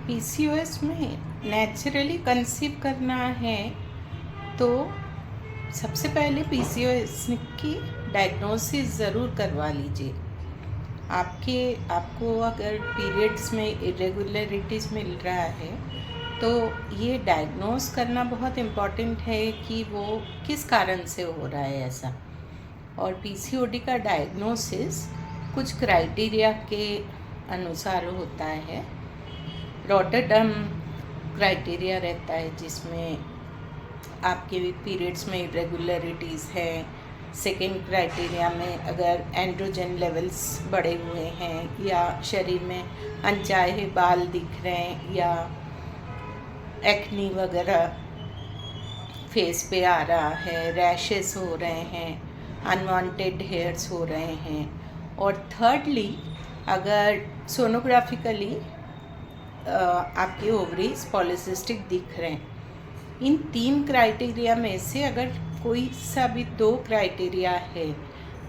PCOS में naturally conceive करना है तो सबसे पहले पीसीओएस की डायग्नोसिस ज़रूर करवा लीजिए। आपको अगर पीरियड्स में इरेगुलरिटीज़ मिल रहा है तो ये डायग्नोस करना बहुत इम्पॉर्टेंट है कि वो किस कारण से हो रहा है ऐसा। और पीसीओडी का डायग्नोसिस कुछ क्राइटेरिया के अनुसार होता है। रॉटरडम क्राइटेरिया रहता है जिसमें आपके पीरियड्स में इरेगुलरिटीज़ है। सेकेंड क्राइटेरिया में अगर एंड्रोजन लेवल्स बढ़े हुए हैं या शरीर में अनचाहे बाल दिख रहे हैं या एक्नी वगैरह फेस पे आ रहा है, रैशेस हो रहे हैं, अनवांटेड हेयर्स हो रहे हैं। और थर्डली अगर सोनोग्राफिकली आपके ओवरीज पॉलीसिस्टिक दिख रहे हैं। इन 3 क्राइटेरिया में से अगर कोई सा भी 2 क्राइटेरिया है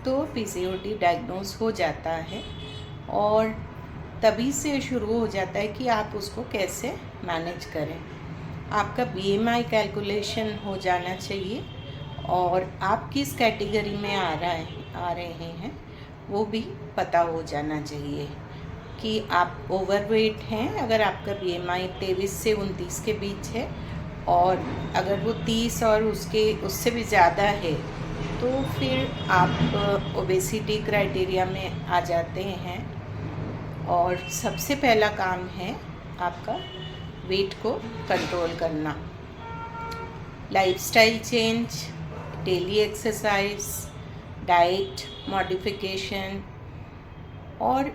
तो पीसीओडी डायग्नोस हो जाता है और तभी से शुरू हो जाता है कि आप उसको कैसे मैनेज करें। आपका बीएमआई कैलकुलेशन हो जाना चाहिए और आप किस कैटेगरी में आ रहे हैं वो भी पता हो जाना चाहिए कि आप ओवरवेट हैं। अगर आपका बीएमआई 23 से 29 के बीच है और अगर वो 30 और उससे भी ज़्यादा है तो फिर आप ओबेसिटी क्राइटेरिया में आ जाते हैं। और सबसे पहला काम है आपका वेट को कंट्रोल करना। Lifestyle change, daily exercise, diet modification और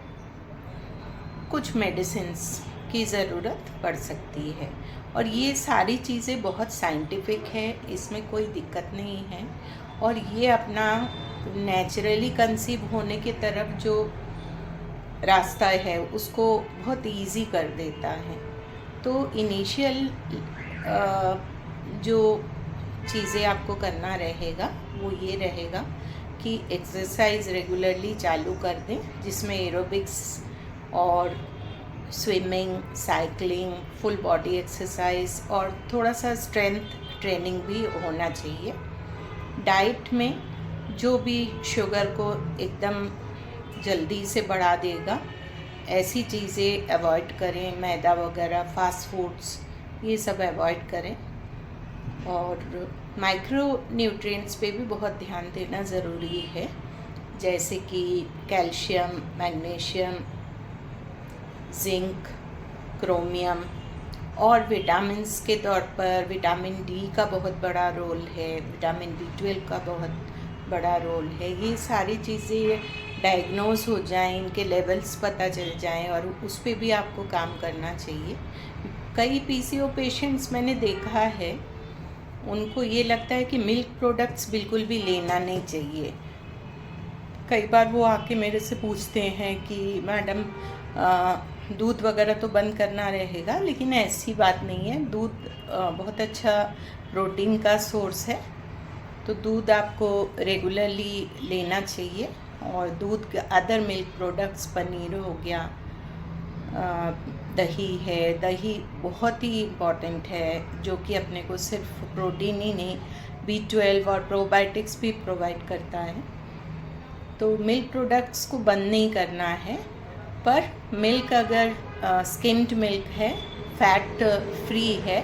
कुछ मेडिसिन्स की ज़रूरत पड़ सकती है। और ये सारी चीज़ें बहुत साइंटिफिक है, इसमें कोई दिक्कत नहीं है। और ये अपना नेचुरली कंसीव होने की तरफ जो रास्ता है उसको बहुत इजी कर देता है। तो इनिशियल जो चीज़ें आपको करना रहेगा वो ये रहेगा कि एक्सरसाइज रेगुलरली चालू कर दें, जिसमें एरोबिक्स और swimming, cycling, full body exercise और थोड़ा सा स्ट्रेंथ ट्रेनिंग भी होना चाहिए। डाइट में जो भी शुगर को एकदम जल्दी से बढ़ा देगा ऐसी चीज़ें अवॉइड करें। मैदा वगैरह, फास्ट फूड्स, ये सब अवॉइड करें। और माइक्रो न्यूट्रिएंट्स पे भी बहुत ध्यान देना ज़रूरी है, जैसे कि कैल्शियम, मैग्नीशियम, जिंक, क्रोमियम। और विटामिन्स के तौर पर विटामिन डी का बहुत बड़ा रोल है, विटामिन बी12 का बहुत बड़ा रोल है। ये सारी चीज़ें डायग्नोस हो जाएं, इनके लेवल्स पता चल जाएं और उस पर भी आपको काम करना चाहिए। कई पीसीओ पेशेंट्स मैंने देखा है, उनको ये लगता है कि मिल्क प्रोडक्ट्स बिल्कुल भी लेना नहीं चाहिए। कई बार वो आके मेरे से पूछते हैं कि मैडम दूध वगैरह तो बंद करना रहेगा, लेकिन ऐसी बात नहीं है। दूध बहुत अच्छा प्रोटीन का सोर्स है, तो दूध आपको रेगुलरली लेना चाहिए। और दूध के अदर मिल्क प्रोडक्ट्स, पनीर हो गया, दही है, दही बहुत ही इम्पॉर्टेंट है, जो कि अपने को सिर्फ प्रोटीन ही नहीं B12 और प्रोबायोटिक्स भी प्रोवाइड करता है। तो मिल्क प्रोडक्ट्स को बंद नहीं करना है, पर मिल्क अगर स्किम्ड मिल्क है, फैट फ्री है,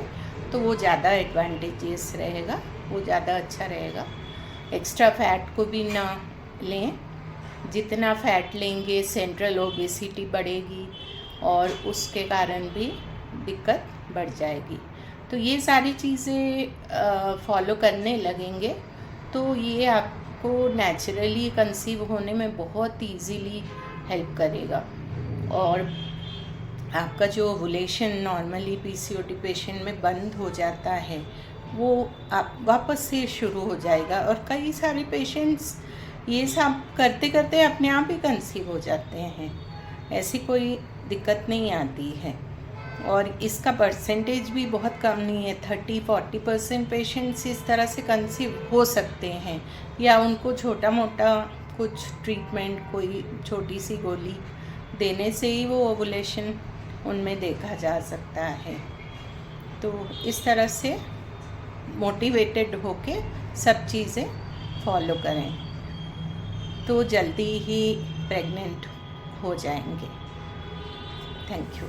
तो वो ज़्यादा एडवांटेजियस रहेगा, वो ज़्यादा अच्छा रहेगा। एक्स्ट्रा फैट को भी ना लें। जितना फैट लेंगे सेंट्रल ओबेसिटी बढ़ेगी और उसके कारण भी दिक्कत बढ़ जाएगी। तो ये सारी चीज़ें फॉलो करने लगेंगे तो ये आपको नेचुरली कंसीव होने में बहुत इजीली हेल्प करेगा। और आपका जो ओवुलेशन नॉर्मली पीसीओडी पेशेंट में बंद हो जाता है वो आप वापस से शुरू हो जाएगा। और कई सारे पेशेंट्स ये सब करते करते अपने आप ही कंसीव हो जाते हैं, ऐसी कोई दिक्कत नहीं आती है। और इसका परसेंटेज भी बहुत कम नहीं है, 30-40% पेशेंट्स इस तरह से कंसीव हो सकते हैं, या उनको छोटा मोटा कुछ ट्रीटमेंट, कोई छोटी सी गोली देने से ही वो ओवुलेशन उनमें देखा जा सकता है। तो इस तरह से मोटिवेटेड होके सब चीज़ें फॉलो करें तो जल्दी ही प्रेग्नेंट हो जाएंगे। Thank you.